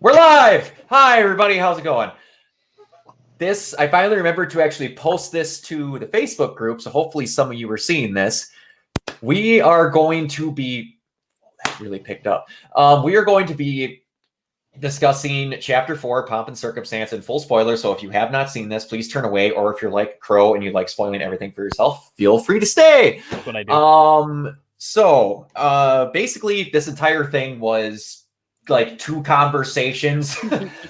We're live! Hi, everybody. How's it going? I finally remembered to actually post this to the Facebook group, so hopefully some of you are seeing this. We are going to be... That really picked up. We are going to be discussing Chapter 4, Pomp and Circumstance, and full spoiler, so if you have not seen this, please turn away, or if you're like Crow and you like spoiling everything for yourself, feel free to stay! That's what I do. Basically, this entire thing was like 2 conversations.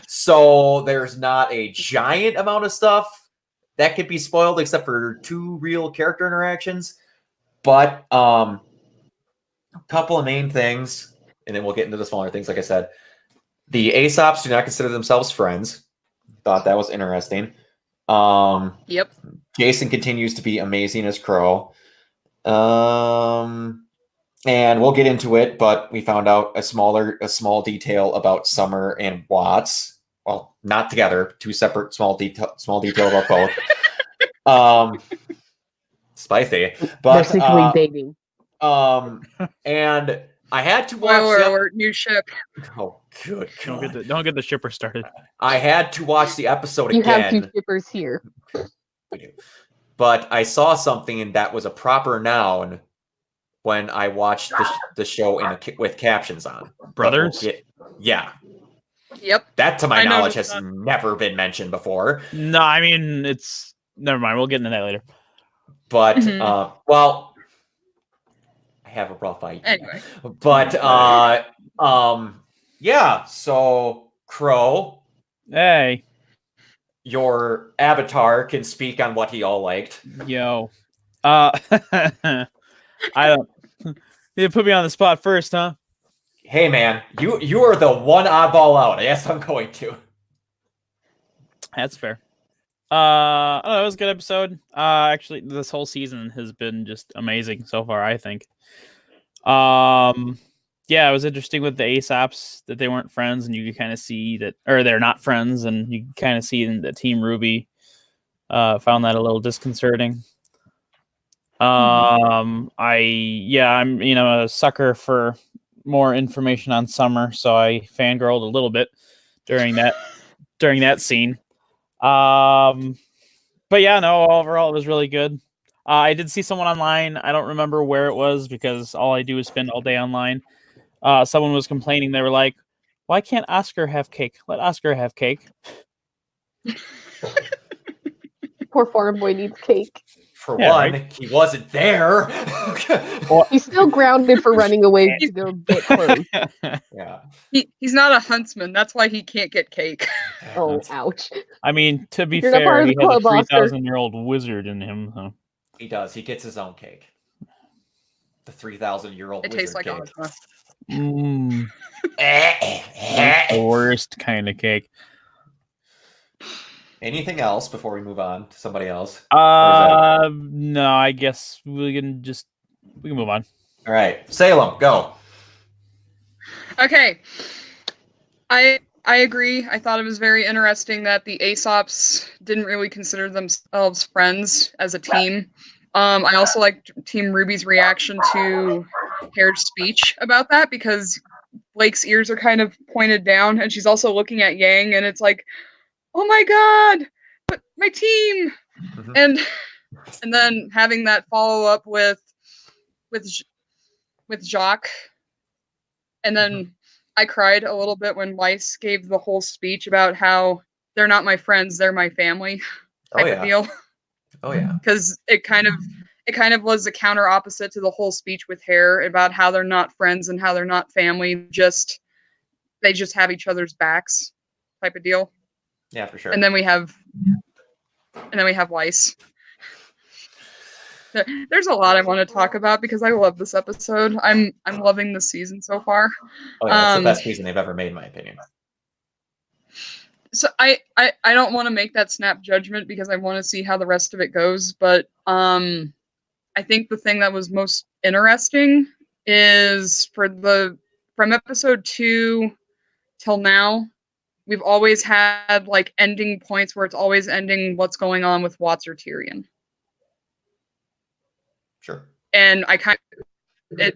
So there's not a giant amount of stuff that could be spoiled except for 2 real character interactions. But a couple of main things, and then we'll get into the smaller things. Like I said, the Aesops do not consider themselves friends. Thought that was interesting. Yep. Jason continues to be amazing as Crow. And we'll get into it, but we found out a small detail about Summer and Watts. Well, not together, 2 separate small detail about both. Spicy, but basically dating. And I had to watch. Spoiler alert, new ship. Oh, good God! Don't get the shipper started. I had to watch the episode You again. have 2 shippers here. But I saw something that was a proper noun when I watched the show with captions on. Brothers? Yeah. Yep. That, to my knowledge, has that. never been mentioned before. No, I mean, it's... Never mind, we'll get into that later. But, well, I have a rough idea. Anyway. But, yeah, so, Crow. Hey. Your avatar can speak on what he all liked. Yo. I don't... You put me on the spot first, huh? Hey, man, you are the one oddball out. Yes, I'm going to. That's fair. I don't know, it was a good episode. Actually, this whole season has been just amazing so far, I think. Yeah, it was interesting with the Aesops that they weren't friends, and you could kind of see that, or they're not friends, and you can kind of see that Team RWBY found that a little disconcerting. I'm a sucker for more information on Summer, so I fangirled a little bit during that scene. But yeah, no, overall it was really good. I did see someone online. I don't remember where it was because all I do is spend all day online. Someone was complaining. They were like, "Why can't Oscar have cake? Let Oscar have cake." Poor farm boy needs cake. For one, right? He wasn't there. He's still grounded for running away to go get clothes. Yeah. He's not a huntsman. That's why he can't get cake. Oh, ouch. I mean, to be You're fair, he has a 3,000-year-old wizard in him. So. He does. He gets his own cake. The 3,000-year-old wizard tastes like cake. The worst kind of cake. Anything else before we move on to somebody else? No, I guess we can move on. All right, Salem, go. Okay. I agree. I thought it was very interesting that the Aesops didn't really consider themselves friends as a team. I also liked Team RWBY's reaction to Hare's speech about that because Blake's ears are kind of pointed down, and she's also looking at Yang, and it's like, oh my God, but my team. Mm-hmm. And then having that follow up with Jacques, and then I cried a little bit when Weiss gave the whole speech about how they're not my friends, they're my family type of deal. Oh yeah. Because it kind of was the counter opposite to the whole speech with Hare about how they're not friends and how they're not family, they just have each other's backs type of deal. Yeah, for sure. And then we have Weiss. There's a lot I want to talk about because I love this episode. I'm loving this season so far. Oh yeah, it's the best season they've ever made, in my opinion. So I don't want to make that snap judgment because I want to see how the rest of it goes, but I think the thing that was most interesting is from episode 2 till now, we've always had like ending points where it's always ending what's going on with Watts or Tyrion. Sure. And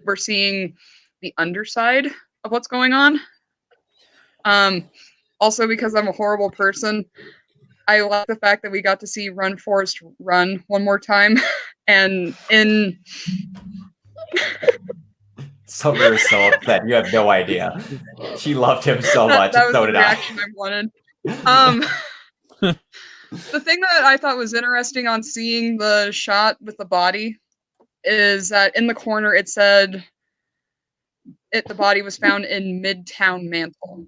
we're seeing the underside of what's going on. Also, because I'm a horrible person, I like the fact that we got to see Run Forrest Run one more time. And in Summer is so upset. You have no idea. She loved him so much, that and was so the did I. reaction I wanted. The thing that I thought was interesting on seeing the shot with the body is that in the corner it said the body was found in Midtown Mantle.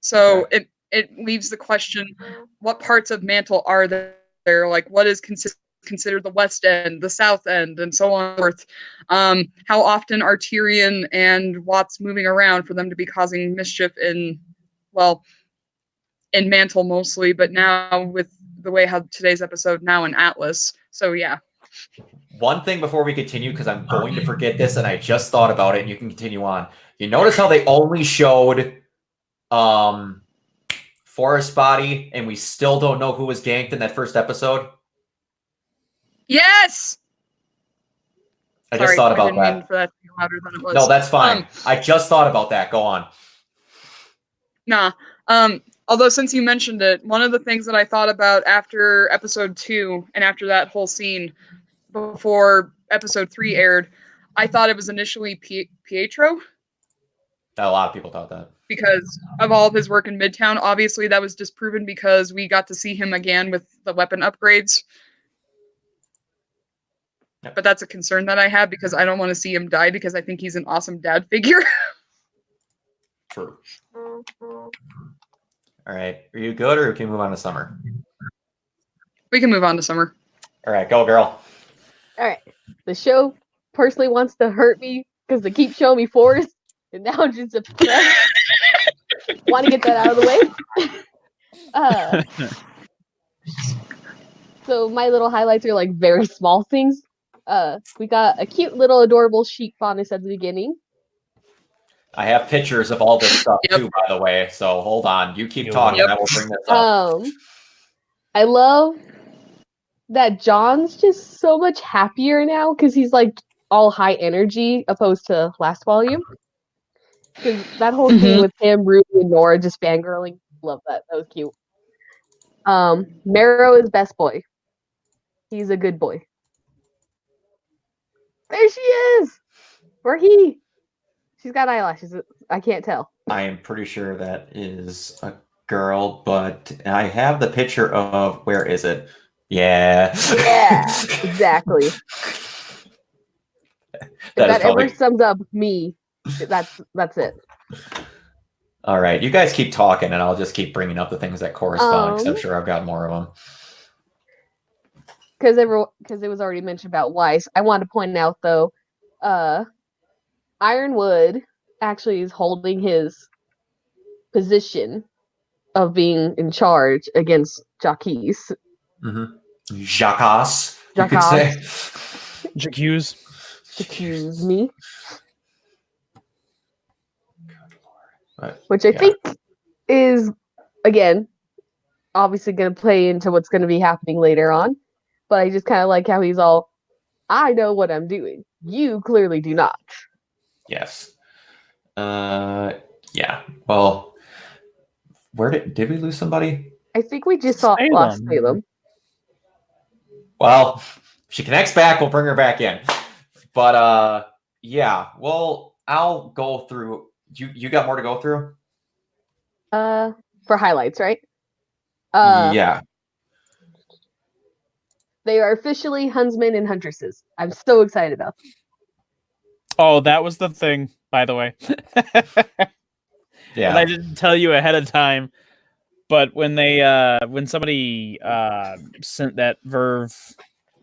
So Okay. it leaves the question, what parts of Mantle are there? Like, what is considered the West End, the South End, and so on and forth? How often are Tyrion and Watts moving around for them to be causing mischief in Mantle mostly, but now with the way how today's episode now in Atlas. So yeah. One thing before we continue, because I'm going to forget this, and I just thought about it, and you can continue on. You notice how they only showed Forrest's body, and we still don't know who was ganked in that first episode? Yes! I just thought about I didn't mean that. for that to be louder than it was. No, that's fine. I just thought about that. Go on. Nah. Although since you mentioned it, one of the things that I thought about after episode 2 and after that whole scene before episode 3 aired, I thought it was initially Pietro. A lot of people thought that. Because of all of his work in Midtown. Obviously, that was disproven because we got to see him again with the weapon upgrades. Yep. But that's a concern that I have because I don't want to see him die because I think he's an awesome dad figure. True. All right. Are you good, or can we move on to Summer? We can move on to Summer. All right. Go, girl. All right. The show personally wants to hurt me because they keep showing me Forrest, and now I'm just upset. Want to get that out of the way. So my little highlights are like very small things. We got a cute little adorable sheep faunus at the beginning. I have pictures of all this stuff Yep. too, by the way. So hold on. You keep talking. Yep. I will bring this up. I love that John's just so much happier now because he's like all high energy opposed to last volume. Because that whole scene with him, Ruby, and Nora just fangirling, love that. That was cute. Marrow is best boy. He's a good boy. There she is! Or he. She's got eyelashes. I can't tell. I am pretty sure that is a girl, but I have the picture of, where is it? Yeah. Yeah, exactly. If that ever sums up me, that's it. All right, you guys keep talking, and I'll just keep bringing up the things that correspond, because I'm sure I've got more of them. Because it was already mentioned about Weiss. I want to point out, though, Ironwood actually is holding his position of being in charge against Jacques. Jacques, you could say. Jacques. Excuse me. Which I think is, again, obviously going to play into what's going to be happening later on. But I just kind of like how he's all, I know what I'm doing. You clearly do not. Yes. Yeah. Well, where did we lose somebody? I think we just lost Salem. Well, if she connects back, we'll bring her back in. But yeah. Well, I'll go through. You got more to go through? For highlights, right? Yeah. They are officially huntsmen and huntresses. I'm so excited about them. Oh, that was the thing, by the way. Yeah. And I didn't tell you ahead of time, but when somebody sent that Verve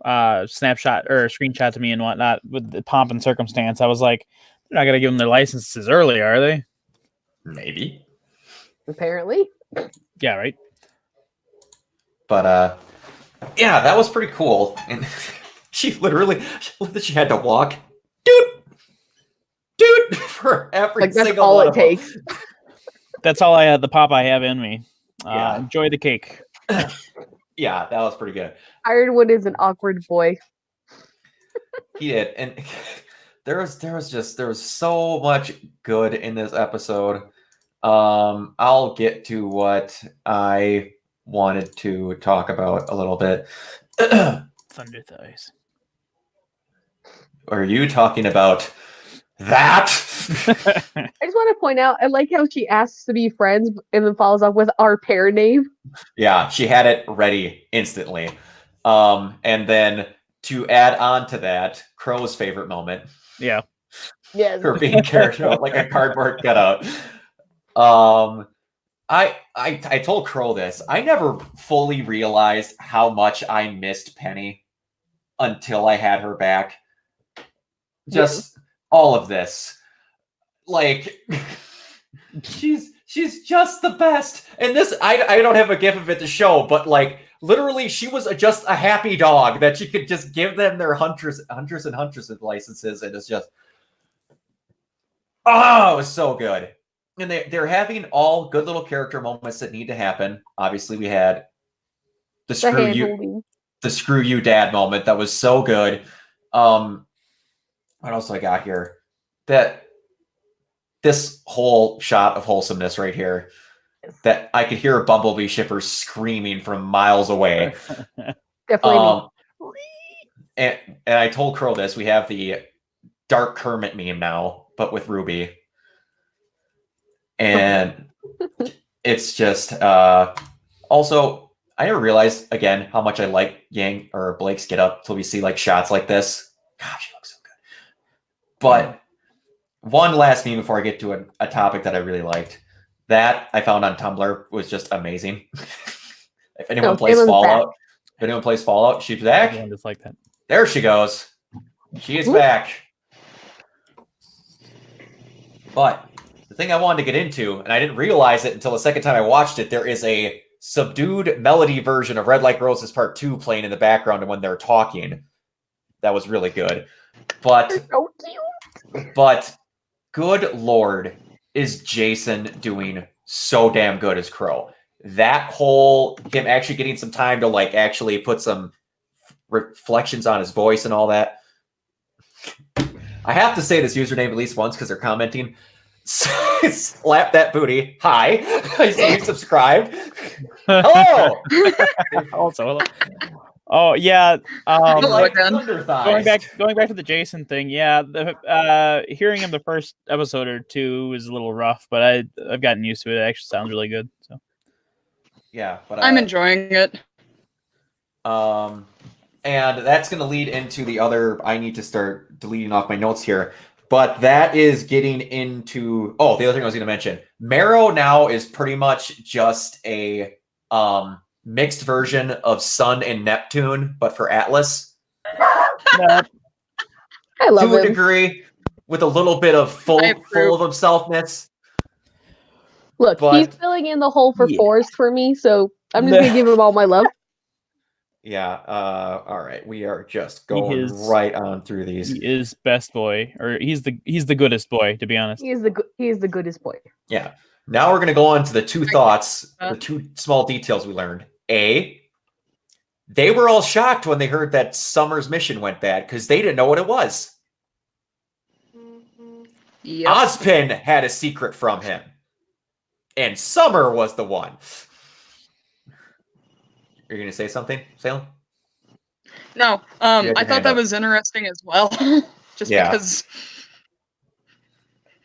snapshot or screenshot to me and whatnot with the pomp and circumstance, I was like, they're not gonna give them their licenses early, are they? Maybe. Apparently. Yeah, right. But yeah, that was pretty cool. And she had to walk, dude, for every that's single all one it of them. takes. That's all I had. The pop I have in me. Yeah. Enjoy the cake. Yeah, that was pretty good. Ironwood is an awkward boy. He did, and there was so much good in this episode. I'll get to what I wanted to talk about a little bit. Thunder thighs. Are you talking about that? I just want to point out, I like how she asks to be friends and then follows up with our pair name. Yeah, she had it ready instantly. And then to add on to that, Crow's favorite moment. Yeah. Yes. Her being carried out like a cardboard cutout. I told Crow this. I never fully realized how much I missed Penny until I had her back. Just all of this. Like she's just the best. And this I don't have a gif of it to show, but like literally she was just a happy dog that she could just give them their hunters and huntresses licenses, and it's just it was so good. And they're having all good little character moments that need to happen. Obviously, we had the screw you dad moment that was so good. What else I got here? That this whole shot of wholesomeness right here, that I could hear a Bumblebee shipper screaming from miles away. Definitely. And I told Crow this. We have the Dark Kermit meme now, but with RWBY. And it's just also I never realized again how much I like Yang or Blake's get up till we see like shots like this. Gosh, she looks so good. But one last meme before I get to a topic that I really liked. That I found on Tumblr was just amazing. If anyone plays Fallout, she's back. Everyone just like that. There she goes. She is back. But the thing I wanted to get into, and I didn't realize it until the second time I watched it, there is a subdued melody version of Red Like Roses Part 2 playing in the background and when they're talking. That was really good. But So cute. But good Lord, is Jason doing so damn good as Crow. That whole him actually getting some time to like actually put some reflections on his voice and all that. I have to say this username at least once because they're commenting. Slap that booty. Hi. I see you subscribed. Hello. Also, hello. Oh yeah. Going back to the Jason thing. Yeah, hearing him the first episode or two was a little rough, but I've gotten used to it. It actually sounds really good. So yeah, but I'm enjoying it. And that's going to lead into the other. I need to start deleting off my notes here. But that is getting into. Oh, the other thing I was going to mention. Marrow now is pretty much just a mixed version of Sun and Neptune, but for Atlas. I love to a him. degree, with a little bit of full of himselfness. Look, he's filling in the hole for Forrest for me, so I'm just gonna give him all my love. Yeah. All right. We are just going right on through these. He is best boy, or he's the goodest boy, to be honest. He is the goodest boy. Yeah. Now we're gonna go on to the two thoughts, the two small details we learned. A, they were all shocked when they heard that Summer's mission went bad because they didn't know what it was. Yep. Ozpin had a secret from him, and Summer was the one. You're gonna say something, Salem? No, I thought that was interesting as well. Just because.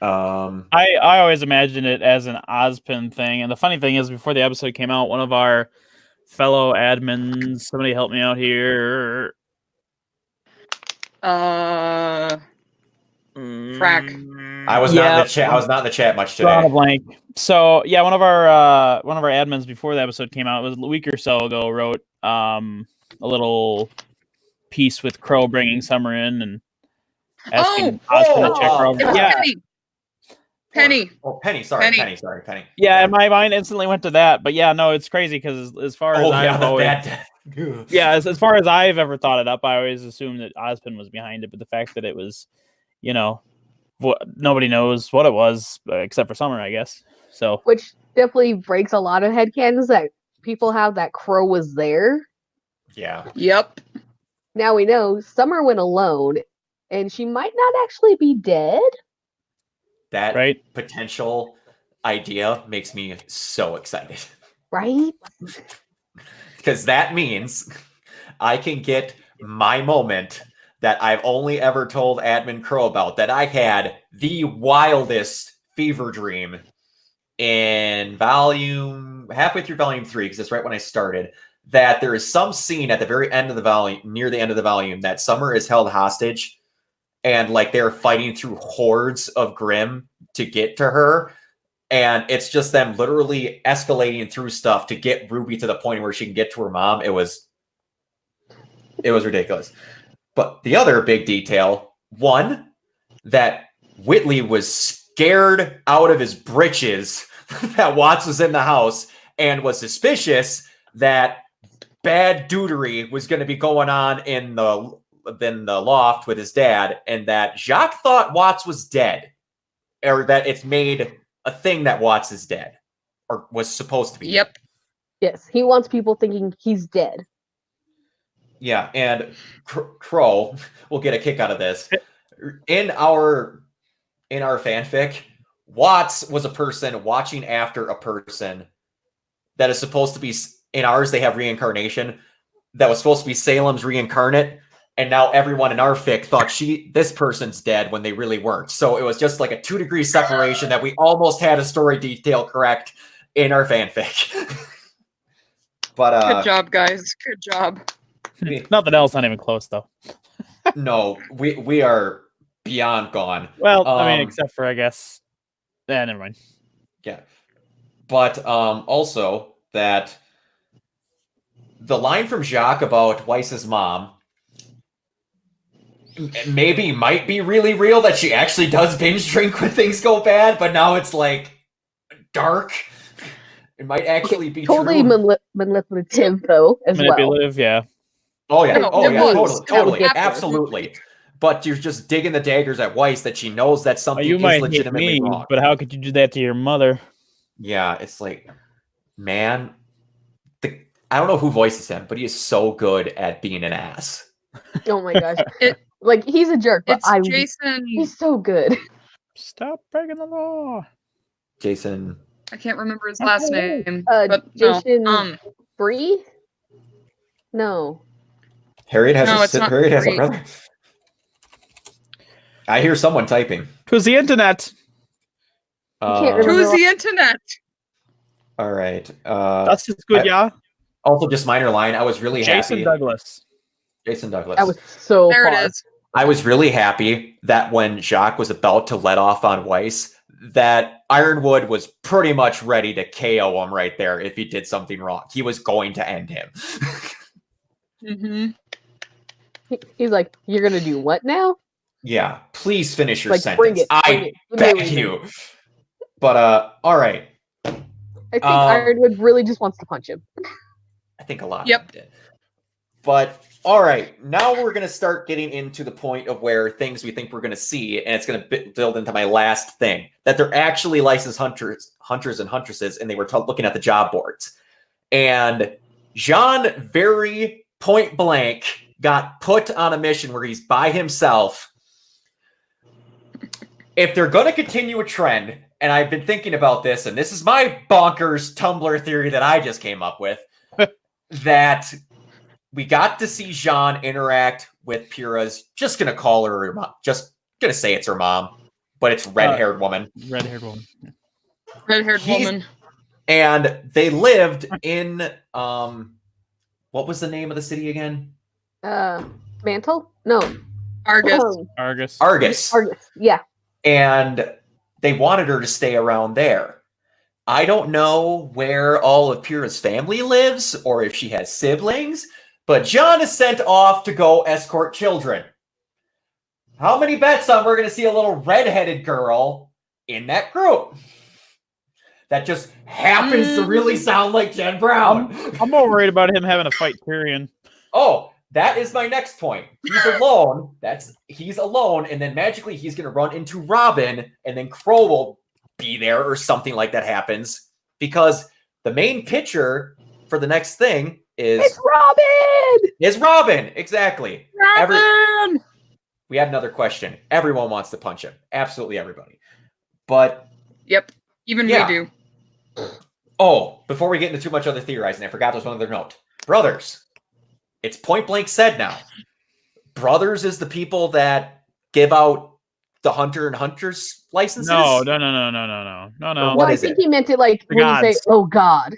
I always imagined it as an Ozpin thing, and the funny thing is, before the episode came out, one of our fellow admins, somebody help me out here. Frack. I was not in the chat. I was not in the chat much today. Drawing a blank. So yeah, one of our admins before the episode came out, it was a week or so ago, wrote a little piece with Crow bringing Summer in and asking Ozpin to check her over. Yeah. Penny. Oh, Penny. Sorry, Penny. Penny. Yeah, and my mind instantly went to that. But yeah, no, it's crazy because as far as I've always, as far as I've ever thought it up, I always assumed that Ozpin was behind it. But the fact that it was, nobody knows what it was except for Summer, I guess. So, which definitely breaks a lot of headcanons that people have that Crow was there. Yeah. Yep. Now we know Summer went alone, and she might not actually be dead. That Right? potential idea makes me so excited. Right? Because that means I can get my moment that I've only ever told Admin Crow about, that I had the wildest fever dream in halfway through volume 3, because it's right when I started, that there is some scene at the very end of the volume, near the end of the volume, that Summer is held hostage, and like they're fighting through hordes of Grimm to get to her. And it's just them literally escalating through stuff to get Ruby to the point where she can get to her mom. It was ridiculous. But the other big detail, one, that Whitley was scared out of his britches that Watts was in the house and was suspicious that bad dudery was going to be going on in the loft with his dad, and that Jacques thought Watts was dead, or that it's made a thing that Watts is dead, or was supposed to be. Yep. Yes, he wants people thinking he's dead. Yeah, and Crow will get a kick out of this. In our fanfic, Watts was a person watching after a person that is supposed to be, in ours they have reincarnation, that was supposed to be Salem's reincarnate, and now everyone in our fic thought this person's dead when they really weren't. So it was just like a 2-degree separation that we almost had a story detail correct in our fanfic. But Good job, guys. Good job. Nothing else, not even close though. No, we are beyond gone. Well, I mean, except for I guess. Never mind. Yeah, but also that the line from Jacques about Weiss's mom might be really real, that she actually does binge drink when things go bad, but now it's like dark. It might actually be totally true. manipulative though as well. Manipulative, yeah. Oh yeah, No, oh it yeah, was. totally, That was absolutely. But you're just digging the daggers at Weiss that she knows that something You is might hate legitimately me, wrong. but how could you do that to your mother? Yeah, it's like, man, I don't know who voices him, but he is so good at being an ass. Oh my gosh. Like, he's a jerk, but It's Jason. he's so good. Stop breaking the law. Jason. I can't remember his last name. Jason no. Bree? No. Harriet has No, it's not a Bree. brother. I hear someone typing. Who's the internet? can't remember. Who's the internet? All right. That's just good, yeah. Also, just minor line. I was really Jason happy. Douglas. Jason Douglas. That was so There far. it is. I was really happy that when Jacques was about to let off on Weiss, that Ironwood was pretty much ready to KO him right there if he did something wrong. He was going to end him. Mm-hmm. He's like, you're gonna do what now? Yeah, please finish your Like, sentence. bring it. I beg you. But all right. I think Ironwood really just wants to punch him. I think a lot Yep. of them did. But all right, now we're going to start getting into the point of where things we think we're going to see, and it's going to build into my last thing, that they're actually licensed hunters and huntresses, and they were looking at the job boards. And Jean, very point blank, got put on a mission where he's by himself. If they're going to continue a trend, and I've been thinking about this, and this is my bonkers Tumblr theory that I just came up with, that we got to see Jean interact with Pyrrha's, just going to call her, her mom, just going to say it's her mom, but it's red-haired woman. Red-haired woman. Red-haired woman. And they lived in, what was the name of the city again? Mantle? No. Argus. Argus. Yeah. And they wanted her to stay around there. I don't know where all of Pyrrha's family lives or if she has siblings, but John is sent off to go escort children. How many bets on we're going to see a little redheaded girl in that group? That just happens to really sound like Jen Brown. I'm more worried about him having to fight Tyrion. Oh, that is my next point. He's alone. He's alone, and then magically he's going to run into Robin, and then Crow will be there or something like that happens. Because the main pitcher for the next thing is... It's Robin! Is Robin, exactly. Robin! we had another question. Everyone wants to punch him. Absolutely everybody. But Yep. Even Yeah. we do. oh, before we get into too much other theorizing, I forgot there's one other note. Brothers. It's point blank said now. Brothers is the people that give out the hunter and hunters licenses. No. Or No, what I is think it? he meant it like The when you say, gods. "Oh God."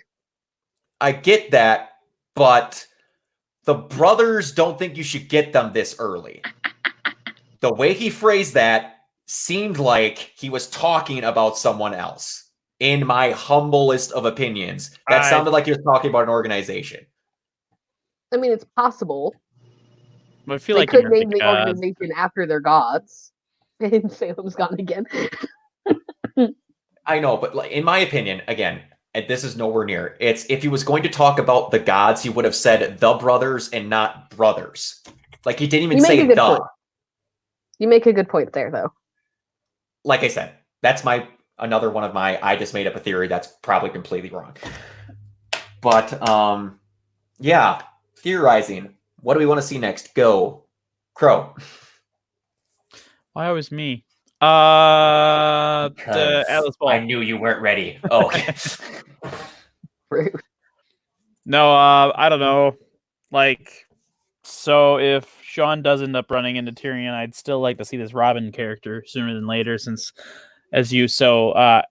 I get that, but the brothers don't think you should get them this early. The way he phrased that seemed like he was talking about someone else. In my humblest of opinions, that sounded like he was talking about an organization. I mean, it's possible. I feel They like could he meant name the gods. organization after their gods. And Salem's Gone again. I know, but like, in my opinion, again, and this is nowhere near. It's if he was going to talk about the gods, he would have said the brothers and not brothers. Like he didn't even You make say a good the. point. You make a good point there, though. Like I said, that's another one of my I just made up a theory that's probably completely wrong. But yeah, theorizing. What do we want to see next? Go, Crow. Why always me? The Because Atlas Ball. I knew you weren't ready. Oh, okay. Rude. No, I don't know. Like, so if Sean does end up running into Tyrion, I'd still like to see this Robin character sooner than later, since, as you so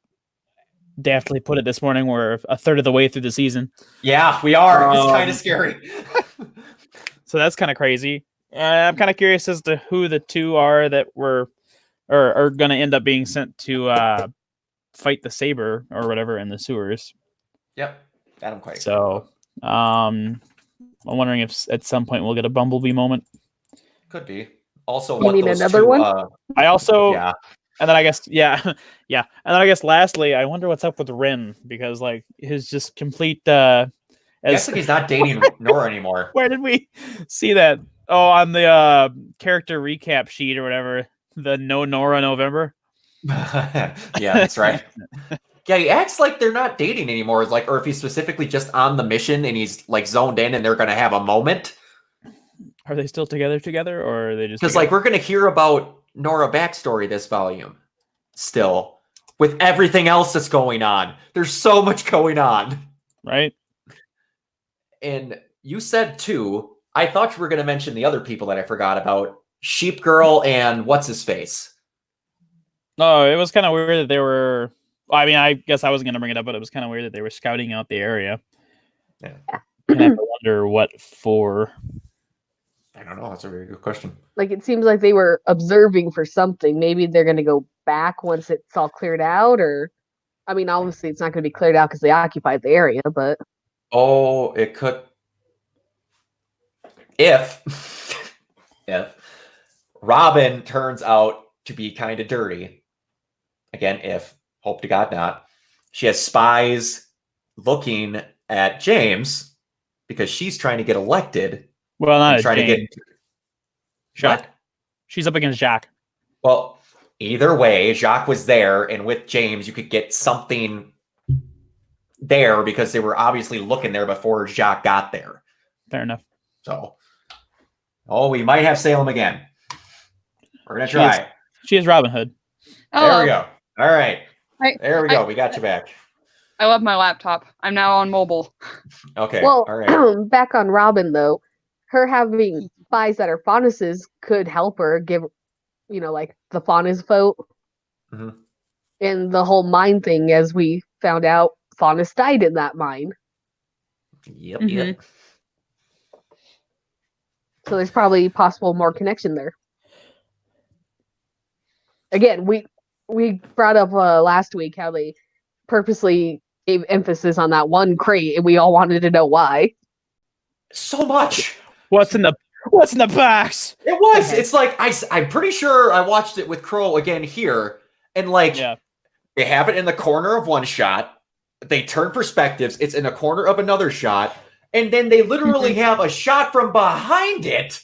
deftly put it this morning, we're a third of the way through the season. Yeah, we are. It's kind of scary. So that's kind of crazy. I'm kind of curious as to who the two are that are going to end up being sent to fight the Saber or whatever in the sewers. Yep, that I'm quite. So, I'm wondering if at some point we'll get a Bumblebee moment. Could be. Also, You what mean those another two, one? I also, yeah, and then I guess, yeah. And then I guess lastly, I wonder what's up with Rin, because like his just complete, I guess like he's not dating Nora anymore. where did we see that? Oh, on the character recap sheet or whatever, the No Nora November. Yeah, that's right. Yeah, he acts like they're not dating anymore. It's like, or if he's specifically just on the mission and he's like zoned in and they're gonna have a moment. Are they still together, or are they just Because like we're gonna hear about Nora backstory this volume still with everything else that's going on. There's so much going on. right? And you said too, I thought you were gonna mention the other people that I forgot about. Sheep Girl and what's his face? No, it was kind of weird that they were. I mean, I guess I wasn't going to bring it up, but it was kind of weird that they were scouting out the area. Yeah. And I have to wonder what for. I don't know. That's a very good question. Like, it seems like they were observing for something. Maybe they're going to go back once it's all cleared out, or... I mean, obviously, it's not going to be cleared out because they occupied the area, but... Oh, it could... If Robin turns out to be kind of dirty, again, if, hope to God not, she has spies looking at James because she's trying to get elected. Well, not and trying to get Jacques. She's up against Jacques. Well, either way, Jacques was there, and with James, you could get something there because they were obviously looking there before Jacques got there. Fair enough. So, we might have Salem again. We're gonna try. She is Robin Hood. There we go. All right. There we go. I- We got you back. I love my laptop. I'm now on mobile. Okay. Well, all right. back on Robin, though, her having spies that are Faunus's could help her give, like the Faunus vote. Mhm. And the whole mine thing, as we found out, Faunus died in that mine. Yep. Mhm. Yep. So there's probably possible more connection there. Again, we brought up last week how they purposely gave emphasis on that one crate, and we all wanted to know why. So much. What's in the box? It was. Okay. It's like I'm pretty sure I watched it with Crow again here, and like Yeah. they have it in the corner of one shot. They turn perspectives. It's in a corner of another shot, and then they literally have a shot from behind it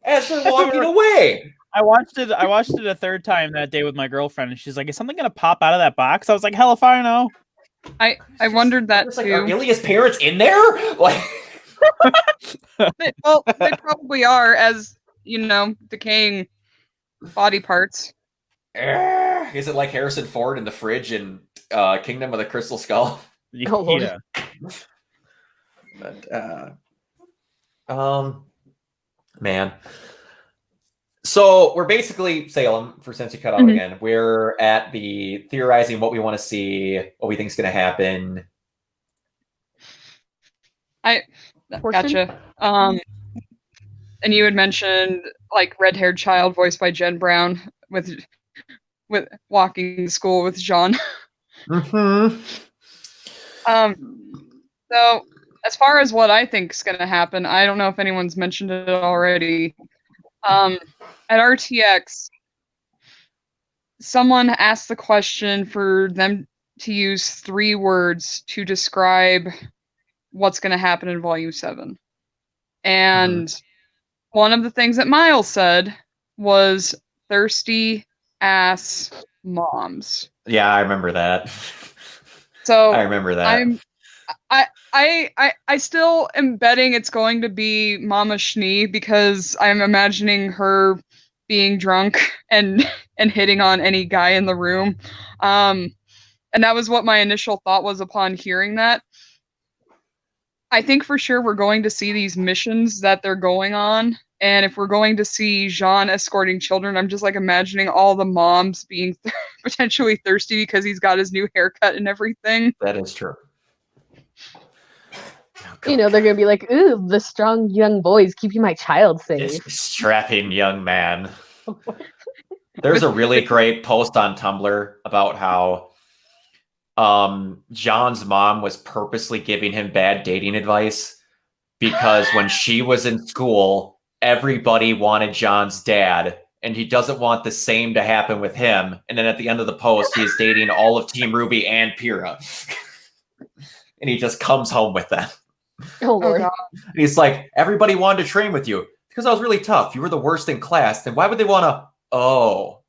as they're walking away. I watched it a third time that day with my girlfriend, and she's like, "Is something gonna pop out of that box?" I was like, "Hell if I know." I wondered that It's like, are too. Ilya's parents in there? Like, They probably are, as decaying body parts. Is it like Harrison Ford in the fridge in Kingdom of the Crystal Skull? Oh, Lord. Yeah. But, man. So we're basically Salem for Since You Cut Out Mhm. again. We're at the theorizing what we want to see, what we think is going to happen. Portion? Gotcha. And you had mentioned like red-haired child voiced by Jen Brown with walking to school with Jean. Mm-hmm. So as far as what I think is going to happen, I don't know if anyone's mentioned it already. At RTX, someone asked the question for them to use 3 words to describe what's going to happen in Volume 7. And one of the things that Miles said was thirsty ass moms. Yeah, I remember that. So I remember that. I still am betting it's going to be Mama Schnee because I'm imagining her being drunk and hitting on any guy in the room. And that was what my initial thought was upon hearing that. I think for sure we're going to see these missions that they're going on. And if we're going to see Jean escorting children, I'm just like imagining all the moms being potentially thirsty because he's got his new haircut and everything. That is true. You know, they're gonna be like, ooh, the strong young boys keeping my child safe. This strapping young man. There's a really great post on Tumblr about how John's mom was purposely giving him bad dating advice because when she was in school, everybody wanted John's dad, and he doesn't want the same to happen with him. And then at the end of the post, he's dating all of Team RWBY and Pyrrha. And he just comes home with them. Oh, Lord. God. And he's like, everybody wanted to train with you because I was really tough. You were the worst in class. Then why would they want to? Oh.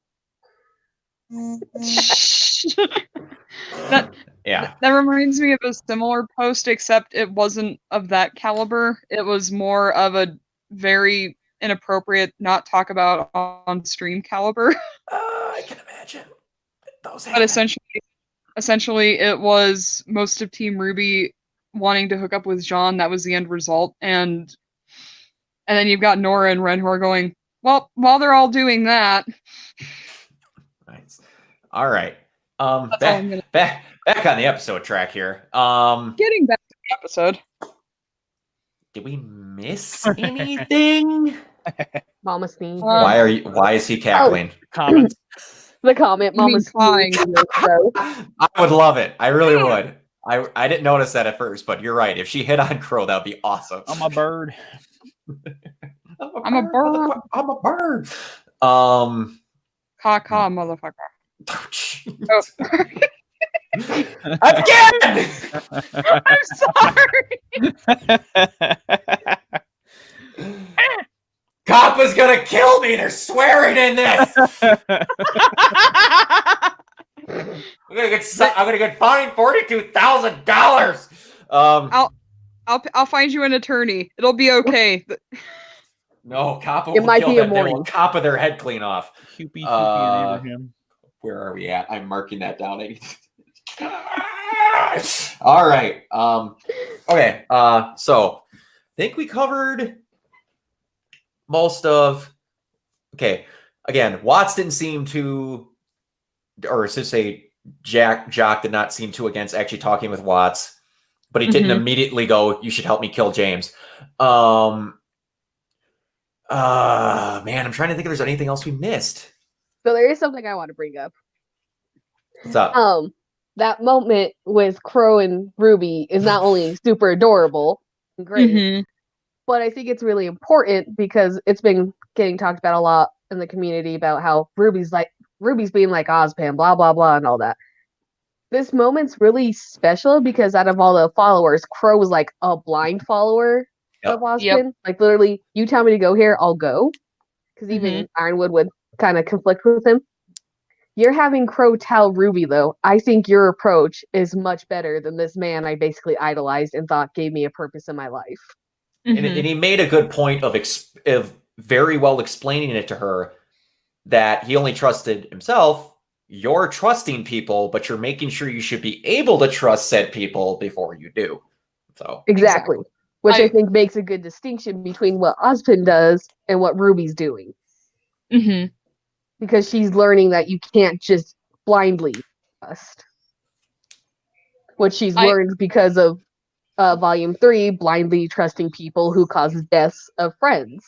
Yeah. That reminds me of a similar post, except it wasn't of that caliber. It was more of a very inappropriate, not talk about on stream caliber. I can imagine. Those But essentially, it was most of Team RWBY wanting to hook up with Jean. That was the end result, and then you've got Nora and Ren who are going, well, while they're all doing that. Nice. All right. That's Back on the episode track here. Getting back to the episode. Did we miss anything? Mama sneeze. Why is he cackling? Comments. The comment, You mean Mama flying. sneeze. So, I would love it. I really would. I didn't notice that at first, but you're right. If she hit on Crow, that would be awesome. I'm a bird. I'm a bird. I'm a bird. Caw, motherfucker. Oh. Again! I'm sorry. Kappa's gonna kill me. They're swearing in this. I'm gonna get fined $42,000. I'll find you an attorney. It'll be okay. No, Kappa It will might kill be a them. They will morning. Kappa their head clean off. Hoopy, and Abraham. Where are we at? I'm marking that down. All right. Okay. So I think we covered most of. Okay. Again, Watts didn't seem to, or should say, Jock did not seem too against actually talking with Watts, but he didn't immediately go, "You should help me kill James." Man, I'm trying to think if there's anything else we missed. so there is something I want to bring up. What's up? That moment with Crow and Ruby is not only super adorable and great, but I think it's really important because it's been getting talked about a lot in the community about how Ruby's being like Ozpam, blah blah blah, and all that. This moment's really special because out of all the followers, Crow was like a blind follower of Ozpam. Yep. Like literally, you tell me to go here, I'll go. Because even Ironwood would kind of conflict with him. You're having Crow tell Ruby, though, I think your approach is much better than this man I basically idolized and thought gave me a purpose in my life. And he made a good point of very well explaining it to her that he only trusted himself. You're trusting people, but you're making sure you should be able to trust said people before you do. So Exactly. Which I think makes a good distinction between what Ozpin does and what Ruby's doing. Mm-hmm. Because she's learning that you can't just blindly trust. What she's learned because of Volume 3, blindly trusting people who causes deaths of friends.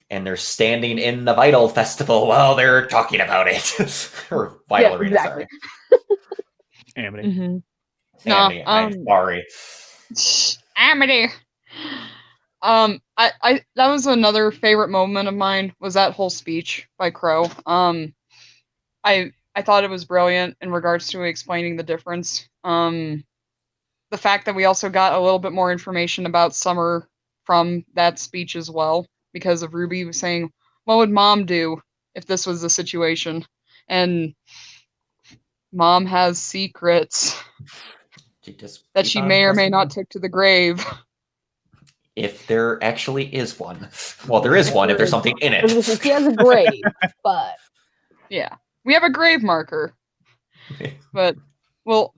And they're standing in the Vital Festival while they're talking about it. Or Vital Arena, exactly. sorry. Amity. Mm-hmm. Amity, I'm sorry. Amity. I that was another favorite moment of mine, was that whole speech by Crow. I thought it was brilliant in regards to explaining the difference. The fact that we also got a little bit more information about Summer from that speech as well, because of Ruby was saying, what would Mom do if this was the situation? And Mom has secrets that she may or may not take to the grave. If there actually is one. Well, there is one if there's something in it. She has a grave, but... Yeah. We have a grave marker. But, well...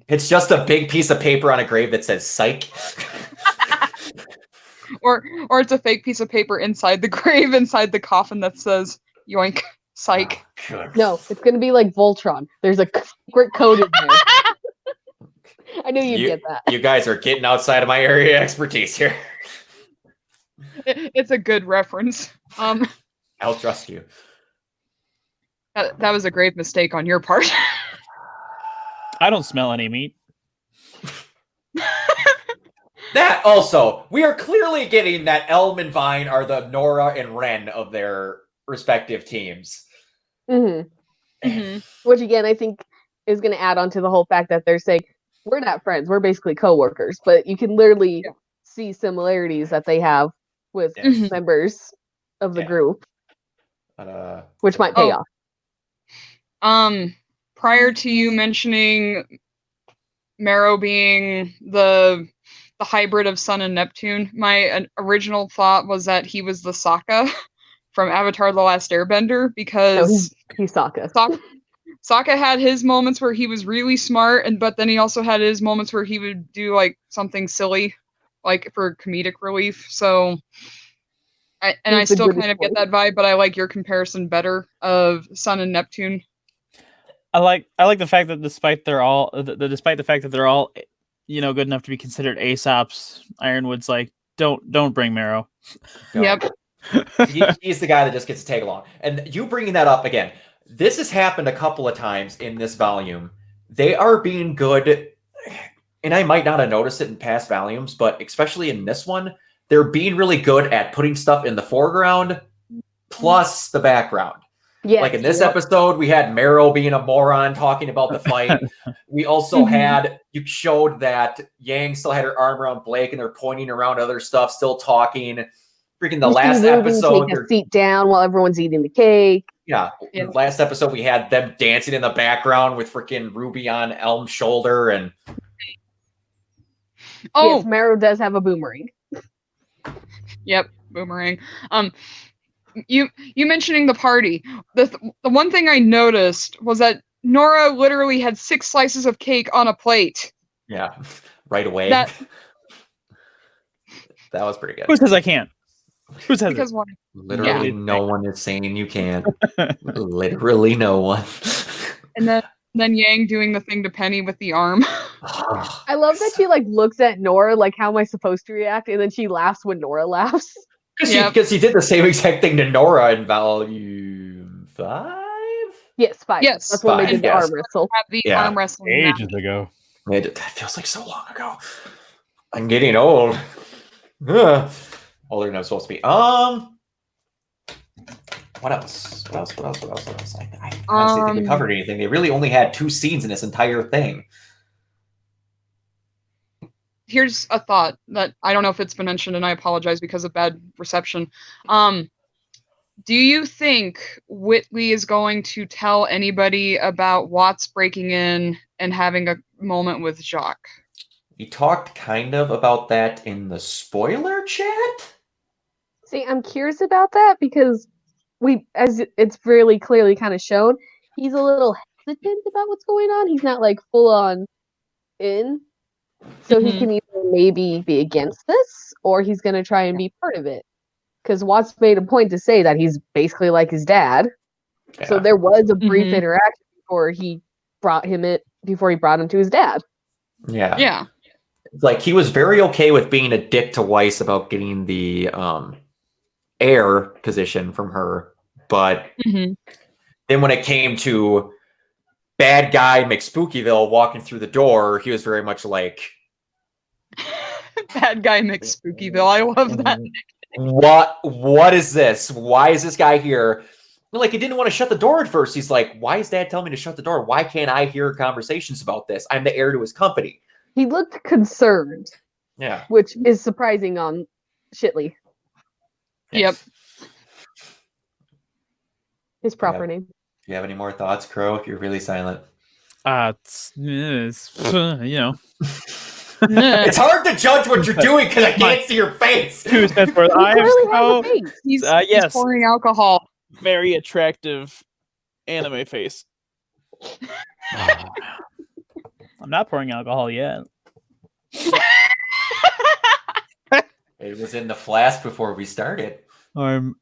It's just a big piece of paper on a grave that says psych. or it's a fake piece of paper inside the grave, inside the coffin that says yoink, psych. Oh, no, it's going to be like Voltron. There's a secret code in there. I knew you'd get that. You guys are getting outside of my area of expertise here. It's a good reference. I'll trust you. That was a grave mistake on your part. I don't smell any meat. That also, we are clearly getting that Elm and Vine are the Nora and Ren of their respective teams. Mm-hmm. Mm-hmm. Which again, I think is going to add on to the whole fact that they're saying, we're not friends, we're basically co-workers, but you can literally see similarities that they have with members of the group, which might pay off. Prior to you mentioning Marrow being the hybrid of Sun and Neptune, my original thought was that he was the Sokka from Avatar: The Last Airbender, because he's Sokka. Sokka had his moments where he was really smart, but then he also had his moments where he would do like something silly, like for comedic relief. So, I still kind of get that vibe, but I like your comparison better of Sun and Neptune. I like the fact that despite the fact that they're all, good enough to be considered Aesop's, Ironwood's like, don't bring Marrow. Yep. He's the guy that just gets to tag along. And you bringing that up again, this has happened a couple of times in this volume. They are being good, and I might not have noticed it in past volumes, but especially in this one, they're being really good at putting stuff in the foreground plus the background. Yes, like in this episode, we had Marrow being a moron talking about the fight. We also had, you showed that Yang still had her arm around Blake and they're pointing around other stuff, still talking. Freaking the last episode. Take a seat down while everyone's eating the cake. Yeah. Last episode, we had them dancing in the background with freaking Ruby on Elm's shoulder. And yes, Marrow does have a boomerang. Yep, boomerang. You mentioning the party. The one thing I noticed was that Nora literally had 6 slices of cake on a plate. Yeah, right away. That was pretty good. Who says I can't? Who says because it? Literally no one is saying you can't. Literally no one. And then Yang doing the thing to Penny with the arm. I love that she looks at Nora like, how am I supposed to react? And then she laughs when Nora laughs. Because she did the same exact thing to Nora in Volume 5? Yes, 5. Yes. That's when they did the arm wrestle. Arm wrestling ages ago. That feels like so long ago. I'm getting old. Older than I'm supposed to be. What else? I honestly think we covered anything. They really only had 2 scenes in this entire thing. Here's a thought that I don't know if it's been mentioned, and I apologize because of bad reception. Do you think Whitley is going to tell anybody about Watts breaking in and having a moment with Jacques? We talked kind of about that in the spoiler chat. See, I'm curious about that because as it's really clearly kind of shown, he's a little hesitant about what's going on. He's not like full on in. So he can either maybe be against this or he's going to try and be part of it. Because Watts made a point to say that he's basically like his dad. Yeah. So there was a brief interaction before he brought him to his dad. Yeah. Yeah. Like he was very okay with being a dick to Weiss about getting the heir position from her, but then when it came to bad guy McSpookyville walking through the door, he was very much like Bad guy McSpookyville. I love that. What is this? Why is this guy here? Like he didn't want to shut the door at first. He's like, why is Dad telling me to shut the door? Why can't I hear conversations about this? I'm the heir to his company. He looked concerned. Yeah. Which is surprising on Shitley. Yep. His proper name. Do you have any more thoughts, Crow? You're really silent. It's It's hard to judge what you're doing because I can't see your face. 2 cents worth. I am so He's yes, pouring alcohol. very attractive anime face. I'm not pouring alcohol yet. It was in the flask before we started. I'm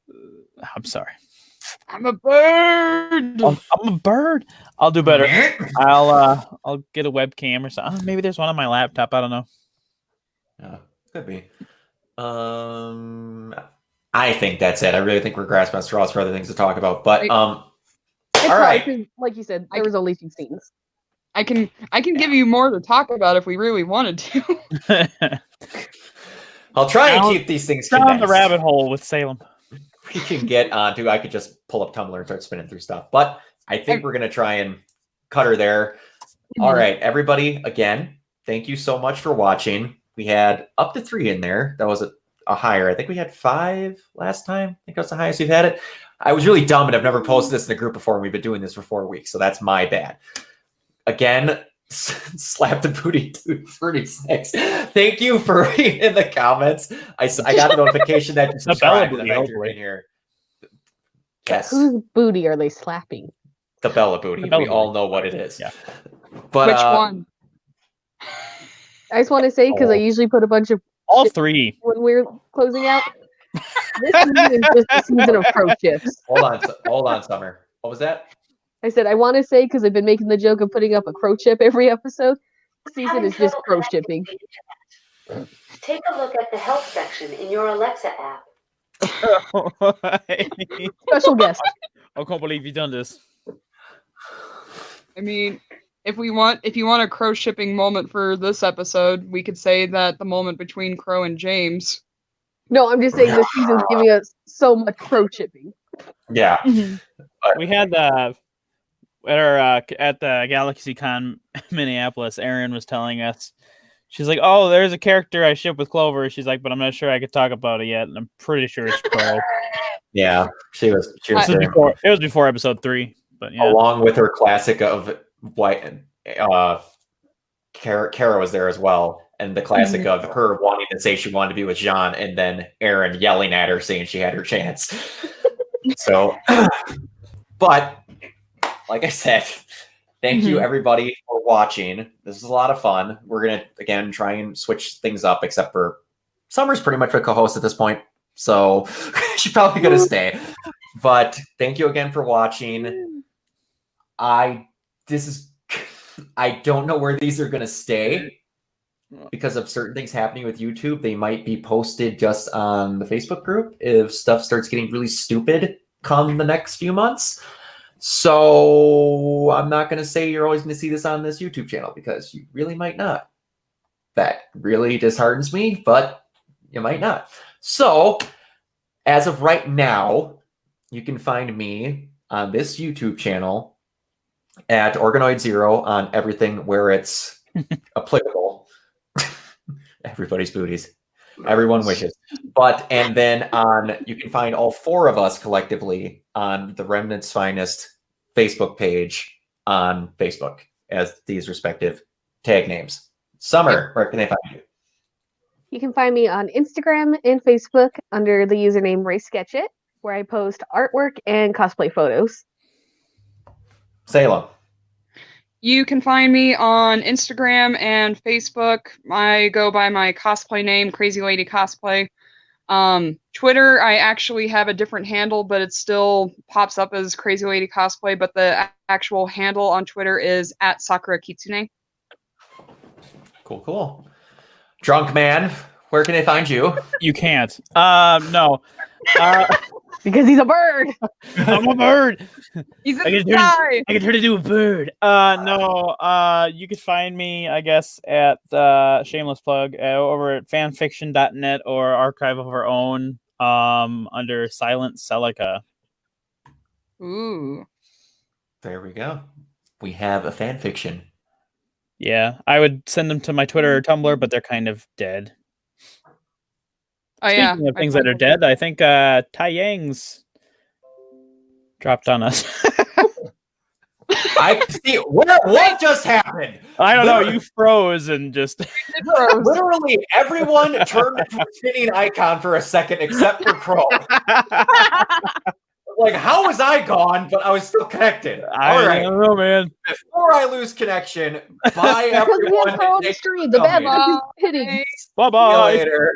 sorry. I'm a bird. I'm a bird. I'll do better. I'll get a webcam or something. Maybe there's one on my laptop. I don't know. Yeah, could be. I think that's it. I really think we're grasping at straws for other things to talk about. But It's all hard, right. like you said, there was only 2 scenes. I can give you more to talk about if we really wanted to. I'll try and keep these things down condensed. the rabbit hole with Salem. We can get onto. I could just pull up Tumblr and start spinning through stuff. But I think we're gonna try and cut her there. All right, everybody. Again, thank you so much for watching. We had up to 3 in there. That was a higher. I think we had 5 last time. I think that's the highest we've had it. I was really dumb and I've never posted this in the group before. And we've been doing this for 4 weeks, so that's my bad. Again, slap the booty dude 36. Thank you for reading in the comments. I got a notification that you subscribed. Booty, In here. Yes, Whose booty are they slapping? the Bella booty. The Bella We all booty. know what it is. Yeah. But Which one? I just want to say, because I usually put a bunch of All 3. when we're closing out. This season is just a season of crow shifts. Hold on, Summer. What was that? I said, I want to say, because I've been making the joke of putting up a crow chip every episode. This season is just crow shipping. Take a look at the help section in your Alexa app. Special guest. I can't believe you've done this. I mean, if you want a crow shipping moment for this episode, we could say that the moment between Crow and James. No, I'm just saying this season's giving us so much crow shipping. Yeah. We had at the GalaxyCon Minneapolis, Erin was telling us, she's like, "Oh, there's a character I ship with Clover." She's like, "But I'm not sure I could talk about it yet." And I'm pretty sure it's Crow. Yeah, she was It was before episode 3, but yeah. Along with her classic of White, Kara was there as well, and the classic of her wanting to say she wanted to be with Jean, and then Erin yelling at her saying she had her chance. So, but like I said, thank you everybody for watching. This is a lot of fun. We're gonna again try and switch things up, except for Summer's pretty much a co-host at this point, so she's probably gonna stay. But thank you again for watching. I don't know where these are gonna stay because of certain things happening with YouTube. They might be posted just on the Facebook group if stuff starts getting really stupid come the next few months. So I'm not going to say you're always going to see this on this YouTube channel because you really might not. That really disheartens me, but you might not. So as of right now, you can find me on this YouTube channel at Organoid Zero on everything where it's applicable. Everybody's booties. Everyone wishes. And then you can find all 4 of us collectively on the Remnant's Finest Facebook page on Facebook as these respective tag names. Summer, where can they find you? You can find me on Instagram and Facebook under the username RaySketchit. where I post artwork and cosplay photos. Salem. You can find me on Instagram and Facebook. I go by my cosplay name, Crazy Lady Cosplay. Twitter, I actually have a different handle, but it still pops up as Crazy Lady Cosplay. But the actual handle on Twitter is @SakuraKitsune. Cool. Drunk man, where can they find you? You can't. No. Because he's a bird. I'm a bird. He's in I the can sky. I can turn into a bird. No. You can find me, I guess, at shameless plug over at fanfiction.net or Archive of Our Own under Silent Celica. Ooh. There we go. We have a fan fiction. Yeah, I would send them to my Twitter or Tumblr, but they're kind of dead. Oh Speaking yeah. of things that are dead, I think Tai Yang's dropped on us. I see. What just happened? I don't know. You froze and just. Literally, everyone turned into a spinning icon for a second, except for Crow. Like, how was I gone, but I was still connected? All right. I don't know, man. Before I lose connection, bye Because we everyone. have Crow on the Thanks for stream. The bad coming. luck is hitting. Bye See you bye. later.